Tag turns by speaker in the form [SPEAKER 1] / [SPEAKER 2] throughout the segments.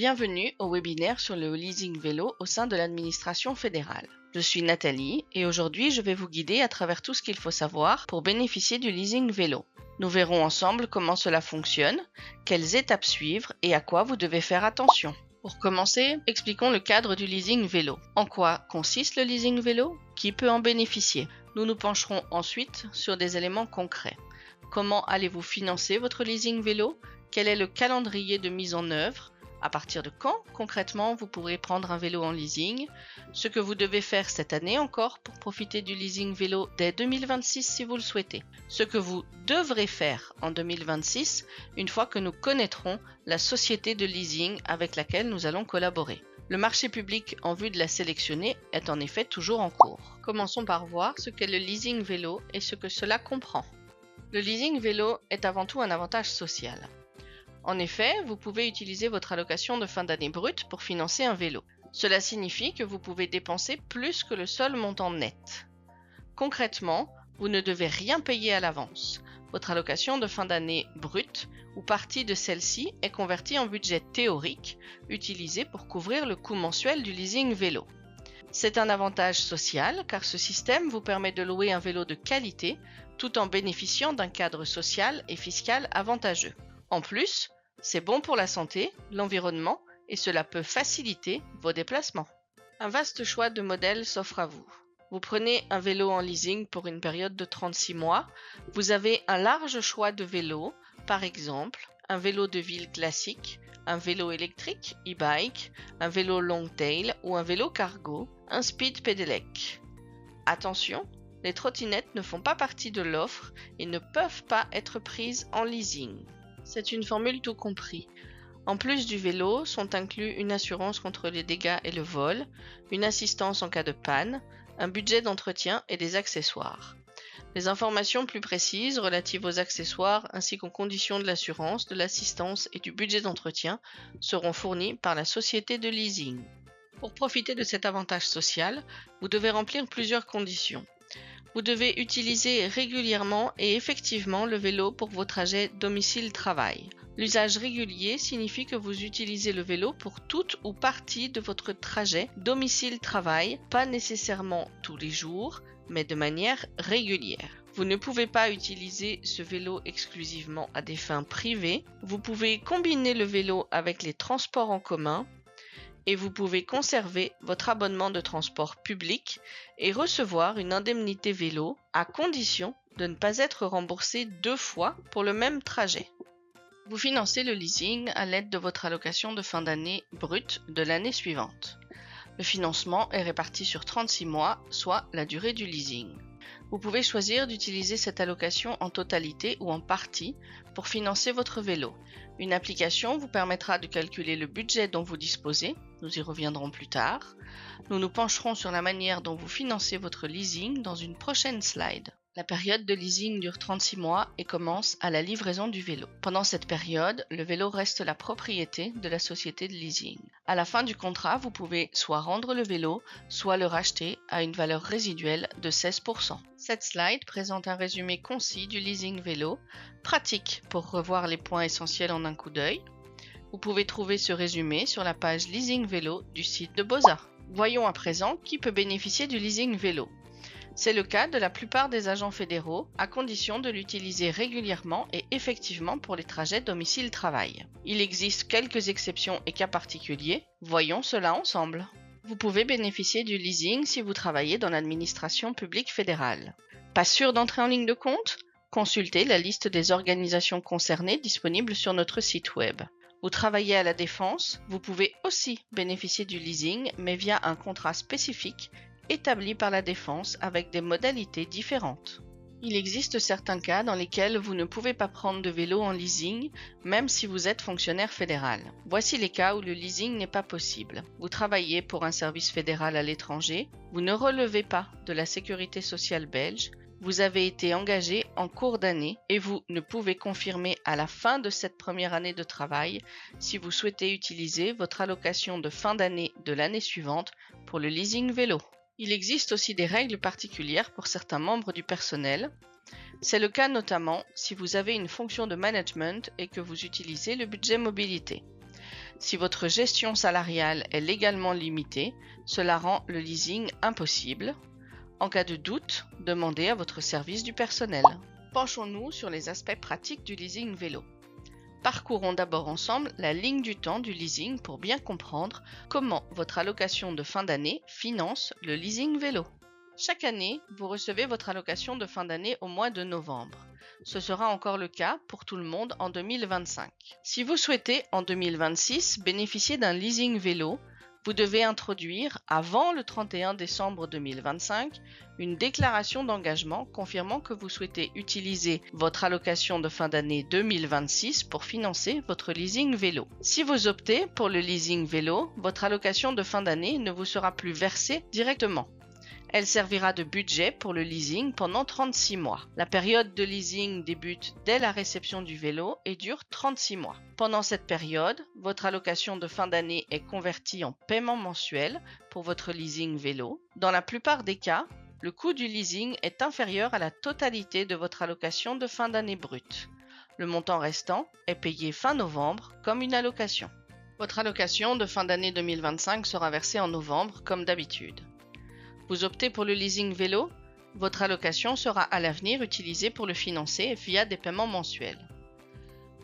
[SPEAKER 1] Bienvenue au webinaire sur le leasing vélo au sein de l'administration fédérale. Je suis Nathalie et aujourd'hui je vais vous guider à travers tout ce qu'il faut savoir pour bénéficier du leasing vélo. Nous verrons ensemble comment cela fonctionne, quelles étapes suivre et à quoi vous devez faire attention. Pour commencer, expliquons le cadre du leasing vélo. En quoi consiste le leasing vélo? Qui peut en bénéficier? Nous nous pencherons ensuite sur des éléments concrets. Comment allez-vous financer votre leasing vélo? Quel est le calendrier de mise en œuvre? À partir de quand, concrètement, vous pourrez prendre un vélo en leasing? Ce que vous devez faire cette année encore pour profiter du leasing vélo dès 2026 si vous le souhaitez. Ce que vous devrez faire en 2026 une fois que nous connaîtrons la société de leasing avec laquelle nous allons collaborer. Le marché public en vue de la sélectionner est en effet toujours en cours. Commençons par voir ce qu'est le leasing vélo et ce que cela comprend. Le leasing vélo est avant tout un avantage social. En effet, vous pouvez utiliser votre allocation de fin d'année brute pour financer un vélo. Cela signifie que vous pouvez dépenser plus que le seul montant net. Concrètement, vous ne devez rien payer à l'avance. Votre allocation de fin d'année brute ou partie de celle-ci est convertie en budget théorique, utilisé pour couvrir le coût mensuel du leasing vélo. C'est un avantage social car ce système vous permet de louer un vélo de qualité tout en bénéficiant d'un cadre social et fiscal avantageux. En plus, c'est bon pour la santé, l'environnement et cela peut faciliter vos déplacements. Un vaste choix de modèles s'offre à vous. Vous prenez un vélo en leasing pour une période de 36 mois. Vous avez un large choix de vélos, par exemple un vélo de ville classique, un vélo électrique, e-bike, un vélo long tail ou un vélo cargo, un speed pedelec. Attention, les trottinettes ne font pas partie de l'offre et ne peuvent pas être prises en leasing. C'est une formule tout compris. En plus du vélo, sont inclus une assurance contre les dégâts et le vol, une assistance en cas de panne, un budget d'entretien et des accessoires. Les informations plus précises relatives aux accessoires ainsi qu'aux conditions de l'assurance, de l'assistance et du budget d'entretien seront fournies par la société de leasing. Pour profiter de cet avantage social, vous devez remplir plusieurs conditions. Vous devez utiliser régulièrement et effectivement le vélo pour vos trajets domicile-travail. L'usage régulier signifie que vous utilisez le vélo pour toute ou partie de votre trajet domicile-travail, pas nécessairement tous les jours, mais de manière régulière. Vous ne pouvez pas utiliser ce vélo exclusivement à des fins privées. Vous pouvez combiner le vélo avec les transports en commun et vous pouvez conserver votre abonnement de transport public et recevoir une indemnité vélo à condition de ne pas être remboursé 2 fois pour le même trajet. Vous financez le leasing à l'aide de votre allocation de fin d'année brute de l'année suivante. Le financement est réparti sur 36 mois, soit la durée du leasing. Vous pouvez choisir d'utiliser cette allocation en totalité ou en partie pour financer votre vélo. Une application vous permettra de calculer le budget dont vous disposez, nous y reviendrons plus tard. Nous nous pencherons sur la manière dont vous financez votre leasing dans une prochaine slide. La période de leasing dure 36 mois et commence à la livraison du vélo. Pendant cette période, le vélo reste la propriété de la société de leasing. À la fin du contrat, vous pouvez soit rendre le vélo, soit le racheter à une valeur résiduelle de 16%. Cette slide présente un résumé concis du leasing vélo, pratique pour revoir les points essentiels en un coup d'œil. Vous pouvez trouver ce résumé sur la page Leasing Vélo du site de Boza. Voyons à présent qui peut bénéficier du leasing vélo. C'est le cas de la plupart des agents fédéraux, à condition de l'utiliser régulièrement et effectivement pour les trajets domicile-travail. Il existe quelques exceptions et cas particuliers, voyons cela ensemble. Vous pouvez bénéficier du leasing si vous travaillez dans l'administration publique fédérale. Pas sûr d'entrer en ligne de compte? Consultez la liste des organisations concernées disponible sur notre site web. Vous travaillez à la Défense, vous pouvez aussi bénéficier du leasing, mais via un contrat spécifique établi par la Défense avec des modalités différentes. Il existe certains cas dans lesquels vous ne pouvez pas prendre de vélo en leasing, même si vous êtes fonctionnaire fédéral. Voici les cas où le leasing n'est pas possible. Vous travaillez pour un service fédéral à l'étranger, vous ne relevez pas de la sécurité sociale belge, vous avez été engagé en cours d'année et vous ne pouvez confirmer à la fin de cette première année de travail si vous souhaitez utiliser votre allocation de fin d'année de l'année suivante pour le leasing vélo. Il existe aussi des règles particulières pour certains membres du personnel. C'est le cas notamment si vous avez une fonction de management et que vous utilisez le budget mobilité. Si votre gestion salariale est légalement limitée, cela rend le leasing impossible. En cas de doute, demandez à votre service du personnel. Penchons-nous sur les aspects pratiques du leasing vélo. Parcourons d'abord ensemble la ligne du temps du leasing pour bien comprendre comment votre allocation de fin d'année finance le leasing vélo. Chaque année, vous recevez votre allocation de fin d'année au mois de novembre. Ce sera encore le cas pour tout le monde en 2025. Si vous souhaitez en 2026 bénéficier d'un leasing vélo, vous devez introduire avant le 31 décembre 2025 une déclaration d'engagement confirmant que vous souhaitez utiliser votre allocation de fin d'année 2026 pour financer votre leasing vélo. Si vous optez pour le leasing vélo, votre allocation de fin d'année ne vous sera plus versée directement. Elle servira de budget pour le leasing pendant 36 mois. La période de leasing débute dès la réception du vélo et dure 36 mois. Pendant cette période, votre allocation de fin d'année est convertie en paiement mensuel pour votre leasing vélo. Dans la plupart des cas, le coût du leasing est inférieur à la totalité de votre allocation de fin d'année brute. Le montant restant est payé fin novembre comme une allocation. Votre allocation de fin d'année 2025 sera versée en novembre comme d'habitude. Vous optez pour le leasing vélo, votre allocation sera à l'avenir utilisée pour le financer via des paiements mensuels.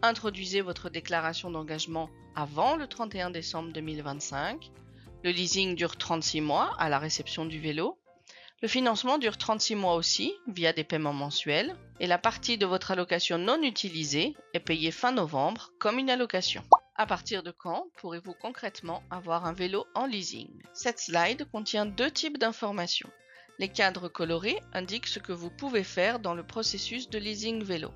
[SPEAKER 1] Introduisez votre déclaration d'engagement avant le 31 décembre 2025. Le leasing dure 36 mois à la réception du vélo. Le financement dure 36 mois aussi via des paiements mensuels. Et la partie de votre allocation non utilisée est payée fin novembre comme une allocation. À partir de quand pourrez-vous concrètement avoir un vélo en leasing? Cette slide contient deux types d'informations. Les cadres colorés indiquent ce que vous pouvez faire dans le processus de leasing vélo.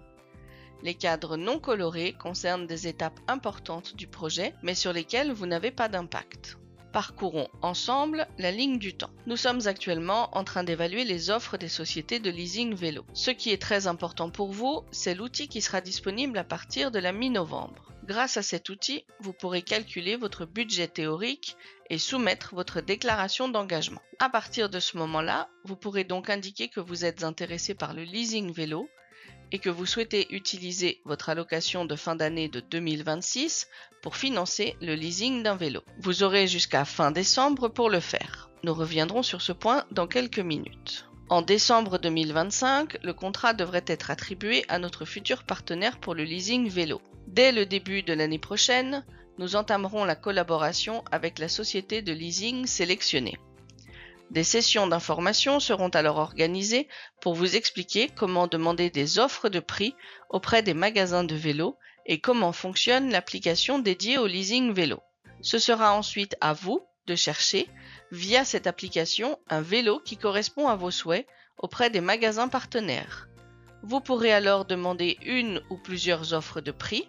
[SPEAKER 1] Les cadres non colorés concernent des étapes importantes du projet, mais sur lesquelles vous n'avez pas d'impact. Parcourons ensemble la ligne du temps. Nous sommes actuellement en train d'évaluer les offres des sociétés de leasing vélo. Ce qui est très important pour vous, c'est l'outil qui sera disponible à partir de la mi-novembre. Grâce à cet outil, vous pourrez calculer votre budget théorique et soumettre votre déclaration d'engagement. À partir de ce moment-là, vous pourrez donc indiquer que vous êtes intéressé par le leasing vélo et que vous souhaitez utiliser votre allocation de fin d'année de 2026 pour financer le leasing d'un vélo. Vous aurez jusqu'à fin décembre pour le faire. Nous reviendrons sur ce point dans quelques minutes. En décembre 2025, le contrat devrait être attribué à notre futur partenaire pour le leasing vélo. Dès le début de l'année prochaine, nous entamerons la collaboration avec la société de leasing sélectionnée. Des sessions d'information seront alors organisées pour vous expliquer comment demander des offres de prix auprès des magasins de vélos et comment fonctionne l'application dédiée au leasing vélo. Ce sera ensuite à vous de chercher, via cette application, un vélo qui correspond à vos souhaits auprès des magasins partenaires. Vous pourrez alors demander une ou plusieurs offres de prix.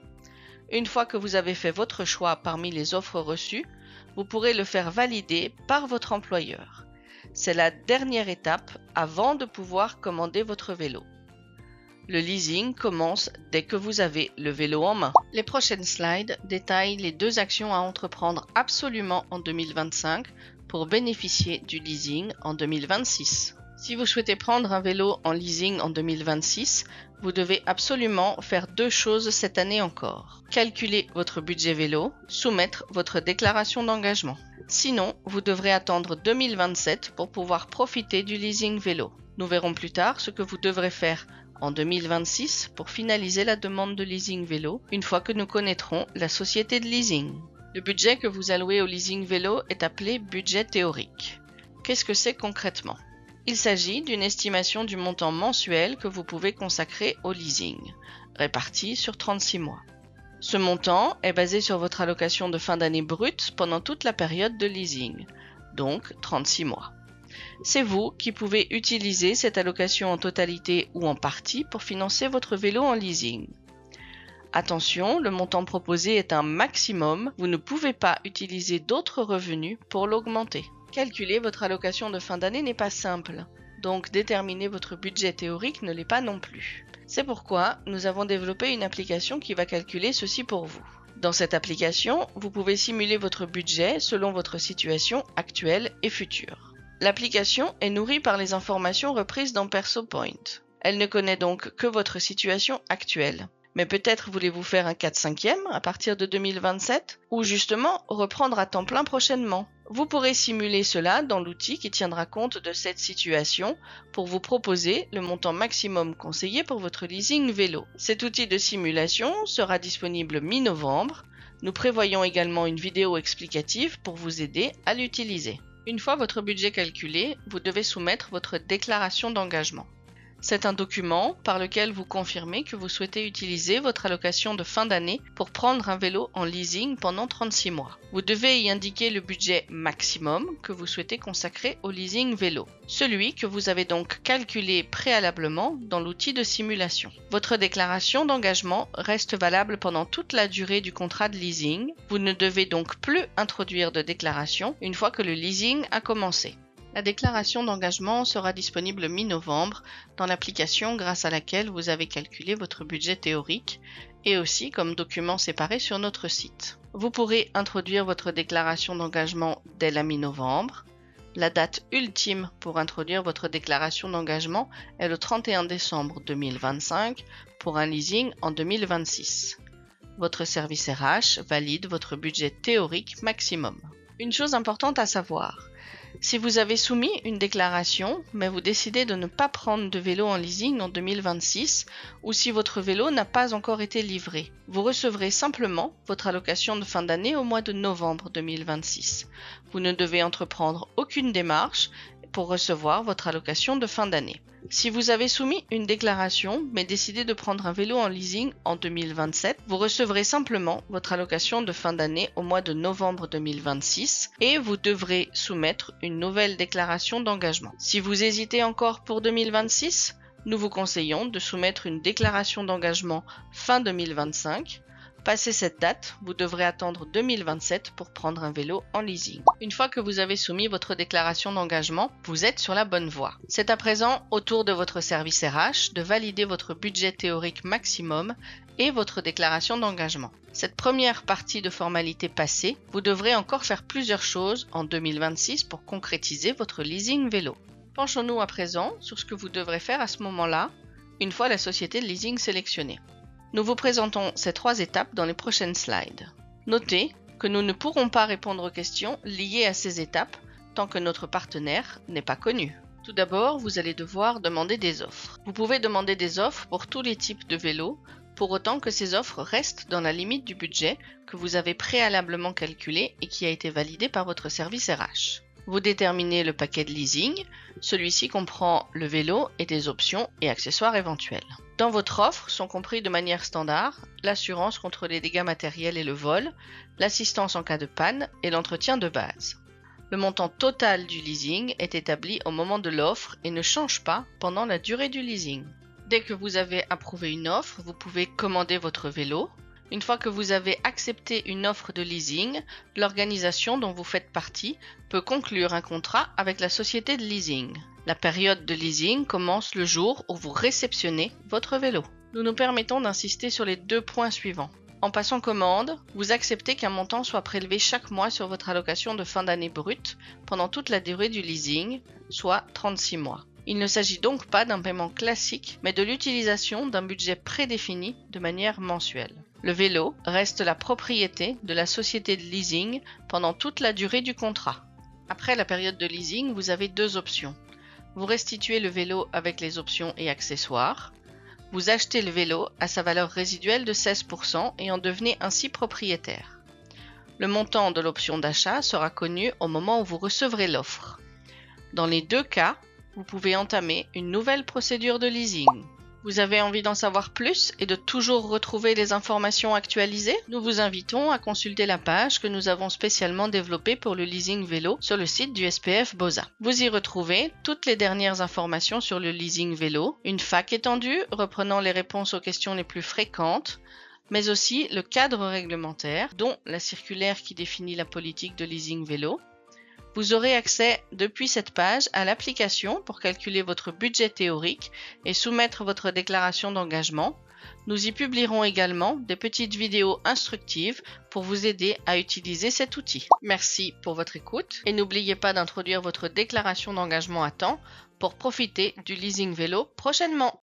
[SPEAKER 1] Une fois que vous avez fait votre choix parmi les offres reçues, vous pourrez le faire valider par votre employeur. C'est la dernière étape avant de pouvoir commander votre vélo. Le leasing commence dès que vous avez le vélo en main. Les prochaines slides détaillent les deux actions à entreprendre absolument en 2025 pour bénéficier du leasing en 2026. Si vous souhaitez prendre un vélo en leasing en 2026, vous devez absolument faire deux choses cette année encore. Calculer votre budget vélo, soumettre votre déclaration d'engagement. Sinon, vous devrez attendre 2027 pour pouvoir profiter du leasing vélo. Nous verrons plus tard ce que vous devrez faire en 2026 pour finaliser la demande de leasing vélo une fois que nous connaîtrons la société de leasing. Le budget que vous allouez au leasing vélo est appelé budget théorique. Qu'est-ce que c'est concrètement ? Il s'agit d'une estimation du montant mensuel que vous pouvez consacrer au leasing, réparti sur 36 mois. Ce montant est basé sur votre allocation de fin d'année brute pendant toute la période de leasing, donc 36 mois. C'est vous qui pouvez utiliser cette allocation en totalité ou en partie pour financer votre vélo en leasing. Attention, le montant proposé est un maximum, vous ne pouvez pas utiliser d'autres revenus pour l'augmenter. Calculer votre allocation de fin d'année n'est pas simple, donc déterminer votre budget théorique ne l'est pas non plus. C'est pourquoi nous avons développé une application qui va calculer ceci pour vous. Dans cette application, vous pouvez simuler votre budget selon votre situation actuelle et future. L'application est nourrie par les informations reprises dans PersoPoint. Elle ne connaît donc que votre situation actuelle. Mais peut-être voulez-vous faire un 4/5e à partir de 2027 ou justement reprendre à temps plein prochainement. Vous pourrez simuler cela dans l'outil qui tiendra compte de cette situation pour vous proposer le montant maximum conseillé pour votre leasing vélo. Cet outil de simulation sera disponible mi-novembre. Nous prévoyons également une vidéo explicative pour vous aider à l'utiliser. Une fois votre budget calculé, vous devez soumettre votre déclaration d'engagement. C'est un document par lequel vous confirmez que vous souhaitez utiliser votre allocation de fin d'année pour prendre un vélo en leasing pendant 36 mois. Vous devez y indiquer le budget maximum que vous souhaitez consacrer au leasing vélo, celui que vous avez donc calculé préalablement dans l'outil de simulation. Votre déclaration d'engagement reste valable pendant toute la durée du contrat de leasing. Vous ne devez donc plus introduire de déclaration une fois que le leasing a commencé. La déclaration d'engagement sera disponible mi-novembre dans l'application grâce à laquelle vous avez calculé votre budget théorique et aussi comme document séparé sur notre site. Vous pourrez introduire votre déclaration d'engagement dès la mi-novembre. La date ultime pour introduire votre déclaration d'engagement est le 31 décembre 2025 pour un leasing en 2026. Votre service RH valide votre budget théorique maximum. Une chose importante à savoir. Si vous avez soumis une déclaration, mais vous décidez de ne pas prendre de vélo en leasing en 2026, ou si votre vélo n'a pas encore été livré, vous recevrez simplement votre allocation de fin d'année au mois de novembre 2026. Vous ne devez entreprendre aucune démarche pour recevoir votre allocation de fin d'année. Si vous avez soumis une déclaration mais décidé de prendre un vélo en leasing en 2027, vous recevrez simplement votre allocation de fin d'année au mois de novembre 2026 et vous devrez soumettre une nouvelle déclaration d'engagement. Si vous hésitez encore pour 2026, nous vous conseillons de soumettre une déclaration d'engagement fin 2025. Passé cette date, vous devrez attendre 2027 pour prendre un vélo en leasing. Une fois que vous avez soumis votre déclaration d'engagement, vous êtes sur la bonne voie. C'est à présent au tour de votre service RH de valider votre budget théorique maximum et votre déclaration d'engagement. Cette première partie de formalité passée, vous devrez encore faire plusieurs choses en 2026 pour concrétiser votre leasing vélo. Penchons-nous à présent sur ce que vous devrez faire à ce moment-là, une fois la société de leasing sélectionnée. Nous vous présentons ces 3 étapes dans les prochaines slides. Notez que nous ne pourrons pas répondre aux questions liées à ces étapes tant que notre partenaire n'est pas connu. Tout d'abord, vous allez devoir demander des offres. Vous pouvez demander des offres pour tous les types de vélos, pour autant que ces offres restent dans la limite du budget que vous avez préalablement calculé et qui a été validé par votre service RH. Vous déterminez le paquet de leasing, celui-ci comprend le vélo et des options et accessoires éventuels. Dans votre offre sont compris de manière standard l'assurance contre les dégâts matériels et le vol, l'assistance en cas de panne et l'entretien de base. Le montant total du leasing est établi au moment de l'offre et ne change pas pendant la durée du leasing. Dès que vous avez approuvé une offre, vous pouvez commander votre vélo. Une fois que vous avez accepté une offre de leasing, l'organisation dont vous faites partie peut conclure un contrat avec la société de leasing. La période de leasing commence le jour où vous réceptionnez votre vélo. Nous nous permettons d'insister sur les 2 points suivants. En passant commande, vous acceptez qu'un montant soit prélevé chaque mois sur votre allocation de fin d'année brute pendant toute la durée du leasing, soit 36 mois. Il ne s'agit donc pas d'un paiement classique, mais de l'utilisation d'un budget prédéfini de manière mensuelle. Le vélo reste la propriété de la société de leasing pendant toute la durée du contrat. Après la période de leasing, vous avez 2 options. Vous restituez le vélo avec les options et accessoires. Vous achetez le vélo à sa valeur résiduelle de 16% et en devenez ainsi propriétaire. Le montant de l'option d'achat sera connu au moment où vous recevrez l'offre. Dans les 2 cas, vous pouvez entamer une nouvelle procédure de leasing. Vous avez envie d'en savoir plus et de toujours retrouver les informations actualisées? Nous vous invitons à consulter la page que nous avons spécialement développée pour le leasing vélo sur le site du SPF Boza. Vous y retrouvez toutes les dernières informations sur le leasing vélo, une FAQ étendue reprenant les réponses aux questions les plus fréquentes, mais aussi le cadre réglementaire, dont la circulaire qui définit la politique de leasing vélo. Vous aurez accès depuis cette page à l'application pour calculer votre budget théorique et soumettre votre déclaration d'engagement. Nous y publierons également des petites vidéos instructives pour vous aider à utiliser cet outil. Merci pour votre écoute et n'oubliez pas d'introduire votre déclaration d'engagement à temps pour profiter du leasing vélo prochainement.